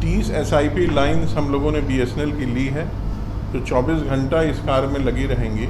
30 SIP lines हम लोगों ने BSNL की ली है, जो 24 घंटा इस कार्य में लगी रहेंगी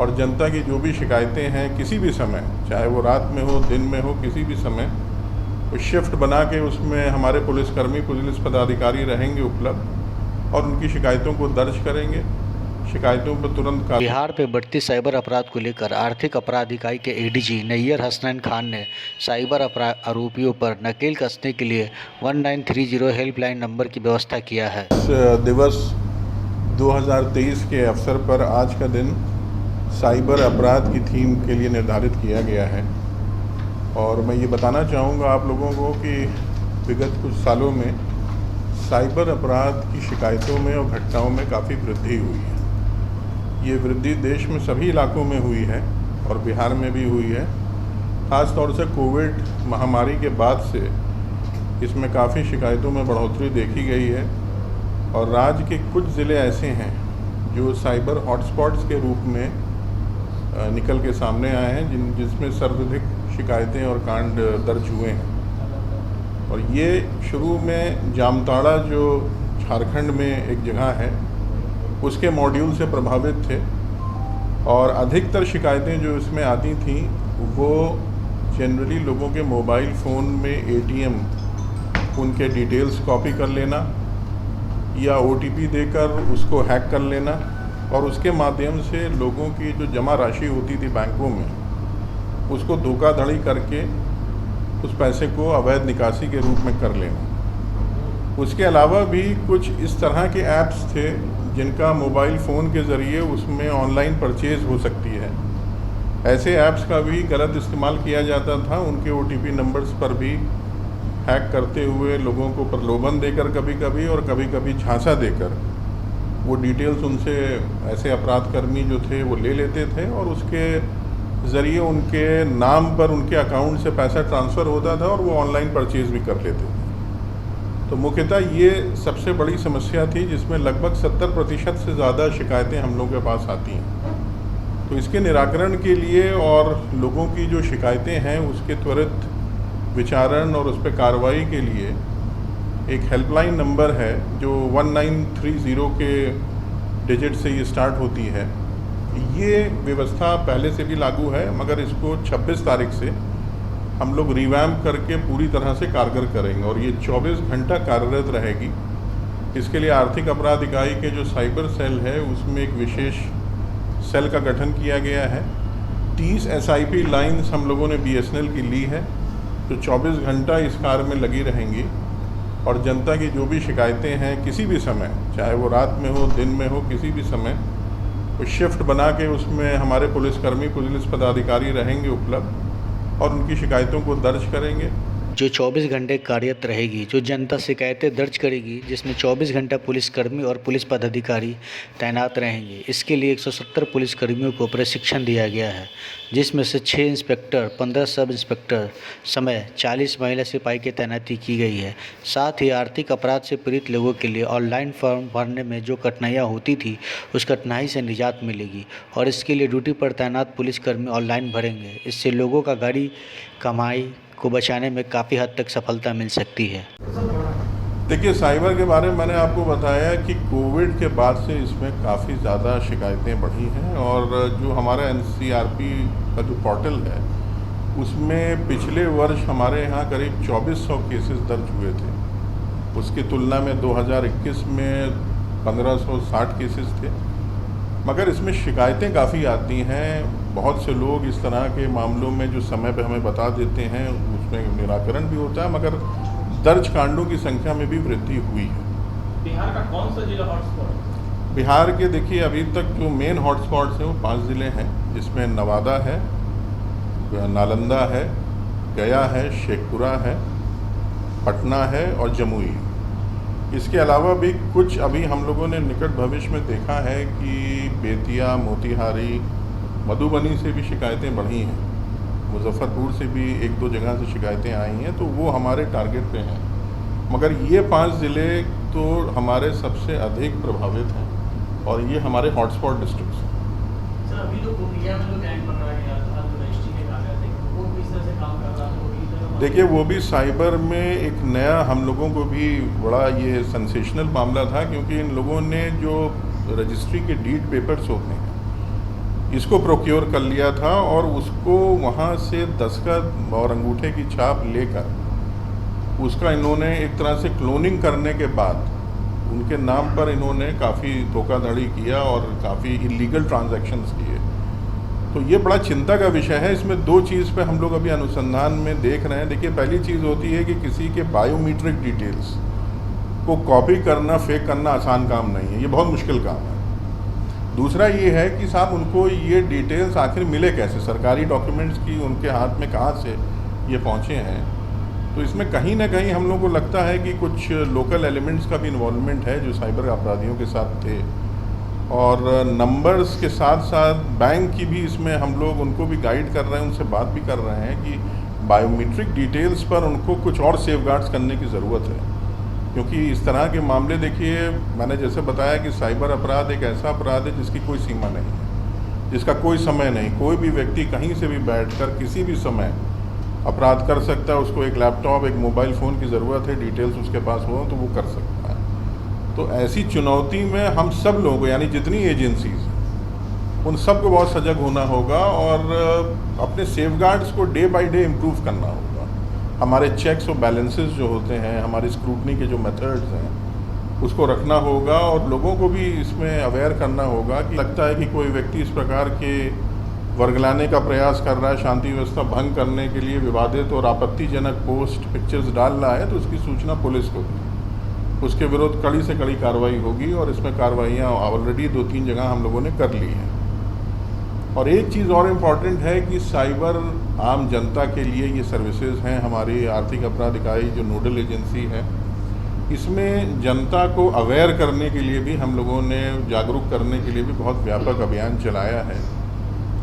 और जनता की जो भी शिकायतें हैं किसी भी समय, चाहे वो रात में हो, दिन में हो, किसी भी समय, वो शिफ्ट बना के उसमें हमारे पुलिसकर्मी, पुलिस पदाधिकारी रहेंगे उपलब्ध और उनकी शिकायतों को दर्ज करेंगे। शिकायतों पर तुरंत बिहार में बढ़ती साइबर अपराध को लेकर आर्थिक अपराध इकाई के ADG नैयर हसनैन खान ने साइबर अपराध आरोपियों पर नकेल कसने के लिए 1930 हेल्पलाइन नंबर की व्यवस्था किया है। इस दिवस 2023 के अवसर पर आज का दिन साइबर अपराध की थीम के लिए निर्धारित किया गया है और मैं ये बताना चाहूँगा आप लोगों को कि विगत कुछ सालों में साइबर अपराध की शिकायतों में और घटनाओं में काफ़ी वृद्धि हुई है। ये वृद्धि देश में सभी इलाकों में हुई है और बिहार में भी हुई है। ख़ास तौर से कोविड महामारी के बाद से इसमें काफ़ी शिकायतों में बढ़ोतरी देखी गई है और राज्य के कुछ ज़िले ऐसे हैं जो साइबर हॉटस्पॉट्स के रूप में निकल के सामने आए हैं, जिसमें सर्वाधिक शिकायतें और कांड दर्ज हुए हैं। और ये शुरू में जामताड़ा, जो झारखंड में एक जगह है, उसके मॉड्यूल से प्रभावित थे और अधिकतर शिकायतें जो इसमें आती थीं वो जनरली लोगों के मोबाइल फ़ोन में ATM उनके डिटेल्स कॉपी कर लेना या OTP देकर उसको हैक कर लेना और उसके माध्यम से लोगों की जो जमा राशि होती थी बैंकों में, उसको धोखाधड़ी करके उस पैसे को अवैध निकासी के रूप में कर लेना। उसके अलावा भी कुछ इस तरह के ऐप्स थे जिनका मोबाइल फ़ोन के ज़रिए उसमें ऑनलाइन परचेज़ हो सकती है। ऐसे ऐप्स का भी गलत इस्तेमाल किया जाता था। उनके OTP नंबर्स पर भी हैक करते हुए लोगों को प्रलोभन देकर कभी कभी और कभी कभी झांसा देकर वो डिटेल्स उनसे ऐसे अपराधकर्मी जो थे वो ले लेते थे और उसके ज़रिए उनके नाम पर उनके अकाउंट से पैसा ट्रांसफ़र होता था और वो ऑनलाइन परचेज़ भी कर लेते थे। तो मुख्यतः ये सबसे बड़ी समस्या थी जिसमें लगभग 70% से ज़्यादा शिकायतें हम लोगों के पास आती हैं। तो इसके निराकरण के लिए और लोगों की जो शिकायतें हैं उसके त्वरित विचारण और उस पर कार्रवाई के लिए एक हेल्पलाइन नंबर है जो 1930 के डिजिट से ये स्टार्ट होती है। ये व्यवस्था पहले से भी लागू है मगर इसको 26 तारीख से हम लोग रिवैम्प करके पूरी तरह से कारगर करेंगे और ये 24 घंटा कार्यरत रहेगी। इसके लिए आर्थिक अपराध इकाई के जो साइबर सेल है उसमें एक विशेष सेल का गठन किया गया है। 30 SIP लाइन्स हम लोगों ने BSNL की ली है, जो 24 घंटा इस कार्य में लगी रहेंगी और जनता की जो भी शिकायतें हैं किसी भी समय, चाहे वो रात में हो, दिन में हो, किसी भी समय, वो शिफ्ट बना के उसमें हमारे पुलिसकर्मी, पुलिस पदाधिकारी रहेंगे उपलब्ध और उनकी शिकायतों को दर्ज करेंगे। जो 24 घंटे कार्यरत रहेगी, जो जनता शिकायतें दर्ज करेगी, जिसमें 24 घंटा पुलिसकर्मी और पुलिस पदाधिकारी तैनात रहेंगे। इसके लिए 170 पुलिसकर्मियों को प्रशिक्षण दिया गया है, जिसमें से 6 इंस्पेक्टर, 15 सब इंस्पेक्टर समेत 40 महिला सिपाही की तैनाती की गई है। साथ ही आर्थिक अपराध से पीड़ित लोगों के लिए ऑनलाइन फॉर्म भरने में जो कठिनाइयाँ होती थी उस कठिनाई से निजात मिलेगी और इसके लिए ड्यूटी पर तैनात पुलिसकर्मी ऑनलाइन भरेंगे। इससे लोगों का गाड़ी कमाई को बचाने में काफ़ी हद तक सफलता मिल सकती है। देखिए, साइबर के बारे में मैंने आपको बताया कि कोविड के बाद से इसमें काफ़ी ज़्यादा शिकायतें बढ़ी हैं और जो हमारा NCRP का जो पोर्टल है उसमें पिछले वर्ष हमारे यहाँ करीब 2400 केसेस दर्ज हुए थे। उसकी तुलना में 2021 में 1560 केसेस थे। मगर इसमें शिकायतें काफ़ी आती हैं। बहुत से लोग इस तरह के मामलों में जो समय पे हमें बता देते हैं उसमें निराकरण भी होता है, मगर दर्ज कांडों की संख्या में भी वृद्धि हुई है। बिहार का कौन सा जिला हॉटस्पॉट? बिहार के देखिए अभी तक जो मेन हॉटस्पॉट्स हैं वो 5 ज़िले हैं, जिसमें नवादा है, नालंदा है, गया है, शेखपुरा है, पटना है और जमुई। इसके अलावा भी कुछ अभी हम लोगों ने निकट भविष्य में देखा है कि बेतिया, मोतिहारी, मधुबनी से भी शिकायतें बढ़ी हैं। मुजफ्फरपुर से भी 1-2 जगह से शिकायतें आई हैं, तो वो हमारे टारगेट पे हैं। मगर ये 5 ज़िले तो हमारे सबसे अधिक प्रभावित हैं और ये हमारे हॉटस्पॉट डिस्ट्रिक्ट्स हैं। सर, अभी तो गोंदिया में जो गैंग पकड़ा गया था, जो रजिस्ट्री के कागज थे, वो किस तरह से काम कर रहा था? देखिए, वो भी साइबर में एक नया हम लोगों को भी बड़ा ये सेंसेशनल मामला था, क्योंकि इन लोगों ने जो रजिस्ट्री के डीड पेपर्स होते हैं इसको प्रोक्योर कर लिया था और उसको वहाँ से दस्तखत और अंगूठे की छाप लेकर उसका इन्होंने एक तरह से क्लोनिंग करने के बाद उनके नाम पर इन्होंने काफ़ी धोखाधड़ी किया और काफ़ी इलीगल ट्रांजैक्शंस किए। तो ये बड़ा चिंता का विषय है। इसमें दो चीज़ पे हम लोग अभी अनुसंधान में देख रहे हैं। देखिए, पहली चीज़ होती है कि किसी के बायोमीट्रिक डिटेल्स को कॉपी करना, फेक करना आसान काम नहीं है, ये बहुत मुश्किल काम है। दूसरा ये है कि साहब उनको ये डिटेल्स आखिर मिले कैसे, सरकारी डॉक्यूमेंट्स की उनके हाथ में कहाँ से ये पहुँचे हैं। तो इसमें कहीं ना कहीं हम लोग को लगता है कि कुछ लोकल एलिमेंट्स का भी इन्वॉल्वमेंट है जो साइबर अपराधियों के साथ थे, और नंबर्स के साथ साथ बैंक की भी इसमें हम लोग उनको भी गाइड कर रहे हैं, उनसे बात भी कर रहे हैं कि बायोमेट्रिक डिटेल्स पर उनको कुछ और सेफगार्ड्स करने की ज़रूरत है। क्योंकि इस तरह के मामले, देखिए मैंने जैसे बताया कि साइबर अपराध एक ऐसा अपराध है जिसकी कोई सीमा नहीं है, जिसका कोई समय नहीं। कोई भी व्यक्ति कहीं से भी बैठकर किसी भी समय अपराध कर सकता है। उसको एक लैपटॉप, एक मोबाइल फ़ोन की ज़रूरत है, डिटेल्स उसके पास हो तो वो कर सकता है। तो ऐसी चुनौती में हम सब लोगों को, यानी जितनी एजेंसीज हैं, उन सब को बहुत सजग होना होगा और अपने सेफगार्ड्स को डे बाय डे इम्प्रूव करना होगा। हमारे चेक्स और बैलेंसेस जो होते हैं, हमारी स्क्रूटनी के जो मेथड्स हैं, उसको रखना होगा और लोगों को भी इसमें अवेयर करना होगा कि लगता है कि कोई व्यक्ति इस प्रकार के वर्गलाने का प्रयास कर रहा है, शांति व्यवस्था भंग करने के लिए विवादित और आपत्तिजनक पोस्ट, पिक्चर्स डाल रहा है, तो उसकी सूचना पुलिस को दी। उसके विरुद्ध कड़ी से कड़ी कार्रवाई होगी और इसमें कार्रवाइयाँ ऑलरेडी 2-3 जगह हम लोगों ने कर ली हैं। और एक चीज़ और इम्पॉर्टेंट है कि साइबर आम जनता के लिए ये सर्विसेज हैं। हमारी आर्थिक अपराध इकाई जो नोडल एजेंसी है, इसमें जनता को अवेयर करने के लिए भी हम लोगों ने, जागरूक करने के लिए भी बहुत व्यापक अभियान चलाया है।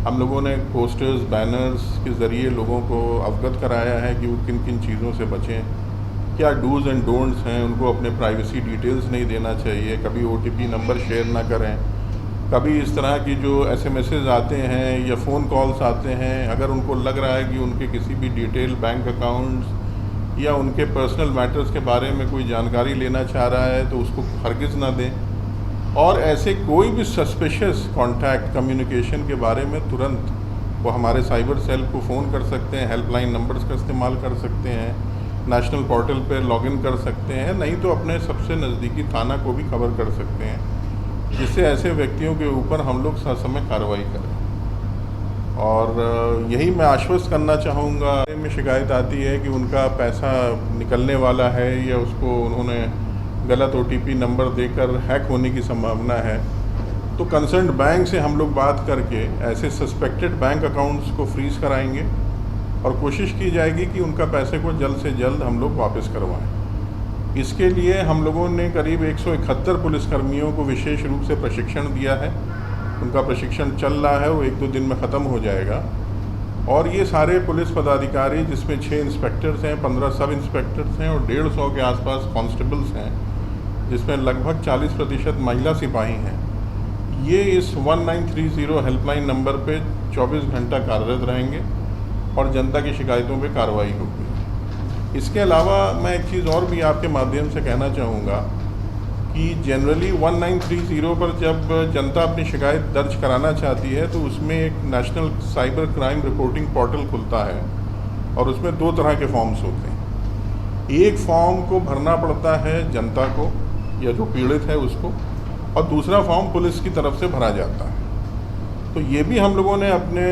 हम लोगों ने पोस्टर्स, बैनर्स के ज़रिए लोगों को अवगत कराया है कि वो किन किन चीज़ों से बचें, क्या डूज़ एंड डोंट्स हैं, उनको अपने प्राइवेसी डिटेल्स नहीं देना चाहिए, कभी OTP नंबर शेयर ना करें, कभी इस तरह की जो SMSs आते हैं या फ़ोन कॉल्स आते हैं, अगर उनको लग रहा है कि उनके किसी भी डिटेल, बैंक अकाउंट्स या उनके पर्सनल मैटर्स के बारे में कोई जानकारी लेना चाह रहा है तो उसको हरगिज़ ना दें। और ऐसे कोई भी सस्पिशियस कॉन्टैक्ट, कम्युनिकेशन के बारे में तुरंत वो हमारे साइबर सेल को फ़ोन कर सकते हैं, हेल्पलाइन नंबर्स का इस्तेमाल कर सकते हैं, नेशनल पोर्टल पर लॉगिन कर सकते हैं, नहीं तो अपने सबसे नज़दीकी थाना को भी खबर कर सकते हैं, जिससे ऐसे व्यक्तियों के ऊपर हम लोग ससमय कार्रवाई करें। और यही मैं आश्वस्त करना चाहूँगा। में शिकायत आती है कि उनका पैसा निकलने वाला है या उसको उन्होंने गलत OTP नंबर देकर हैक होने की संभावना है, तो कंसर्न्ड बैंक से हम लोग बात करके ऐसे सस्पेक्टेड बैंक अकाउंट्स को फ्रीज़ कराएंगे और कोशिश की जाएगी कि उनका पैसे को जल्द से जल्द हम लोग वापस करवाएं। इसके लिए हम लोगों ने करीब 171 पुलिसकर्मियों को विशेष रूप से प्रशिक्षण दिया है। उनका प्रशिक्षण चल रहा है, वो 1-2 दिन में ख़त्म हो जाएगा। और ये सारे पुलिस पदाधिकारी, जिसमें 6 इंस्पेक्टर्स हैं, 15 सब इंस्पेक्टर्स हैं और 150 के आसपास कांस्टेबल्स हैं, जिसमें लगभग 40% महिला सिपाही हैं, ये इस 1930 हेल्पलाइन नंबर पे 24 घंटा कार्यरत रहेंगे और जनता की शिकायतों पे कार्रवाई होगी। इसके अलावा मैं एक चीज़ और भी आपके माध्यम से कहना चाहूँगा कि जनरली 1930 पर जब जनता अपनी शिकायत दर्ज कराना चाहती है तो उसमें एक national cyber crime reporting portal खुलता है और उसमें 2 तरह के फॉर्म्स होते हैं। एक फॉर्म को भरना पड़ता है जनता को या जो पीड़ित है उसको, और दूसरा फॉर्म पुलिस की तरफ से भरा जाता है। तो ये भी हम लोगों ने अपने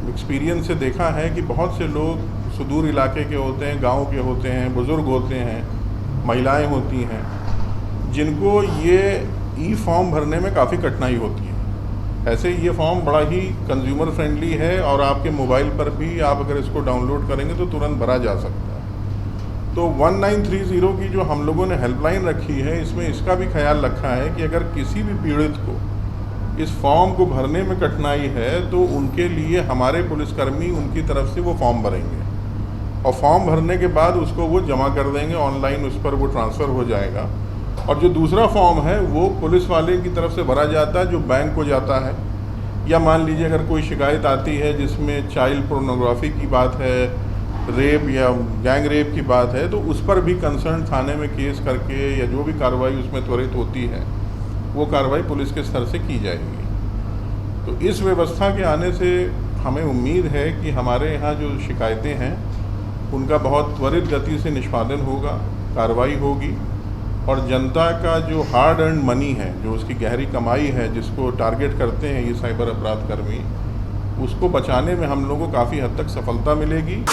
एक्सपीरियंस से देखा है कि बहुत से लोग सुदूर इलाके के होते हैं, गांव के होते हैं, बुज़ुर्ग होते हैं, महिलाएं होती हैं, जिनको ये ई-फॉर्म भरने में काफ़ी कठिनाई होती है। ऐसे ये फॉर्म बड़ा ही कंज्यूमर फ्रेंडली है और आपके मोबाइल पर भी आप अगर इसको डाउनलोड करेंगे तो तुरंत भरा जा सकता है। तो 1930 की जो हम लोगों ने हेल्पलाइन रखी है, इसमें इसका भी ख्याल रखा है कि अगर किसी भी पीड़ित को इस फॉर्म को भरने में कठिनाई है तो उनके लिए हमारे पुलिसकर्मी उनकी तरफ से वो फॉर्म भरेंगे और फॉर्म भरने के बाद उसको वो जमा कर देंगे ऑनलाइन, उस पर वो ट्रांसफ़र हो जाएगा। और जो दूसरा फॉर्म है वो पुलिस वाले की तरफ से भरा जाता है जो बैंक को जाता है। या मान लीजिए अगर कोई शिकायत आती है जिसमें चाइल्ड पोर्नोग्राफी की बात है रेप या गैंग रेप की बात है तो उस पर भी कंसर्न थाने में केस करके या जो भी कार्रवाई उसमें त्वरित होती है वो कार्रवाई पुलिस के स्तर से की जाएगी। तो इस व्यवस्था के आने से हमें उम्मीद है कि हमारे यहाँ जो शिकायतें हैं उनका बहुत त्वरित गति से निष्पादन होगा, कार्रवाई होगी और जनता का जो हार्ड अर्न मनी है, जो उसकी गहरी कमाई है, जिसको टारगेट करते हैं ये साइबर अपराध कर्मी, उसको बचाने में हम लोगों को काफ़ी हद तक सफलता मिलेगी।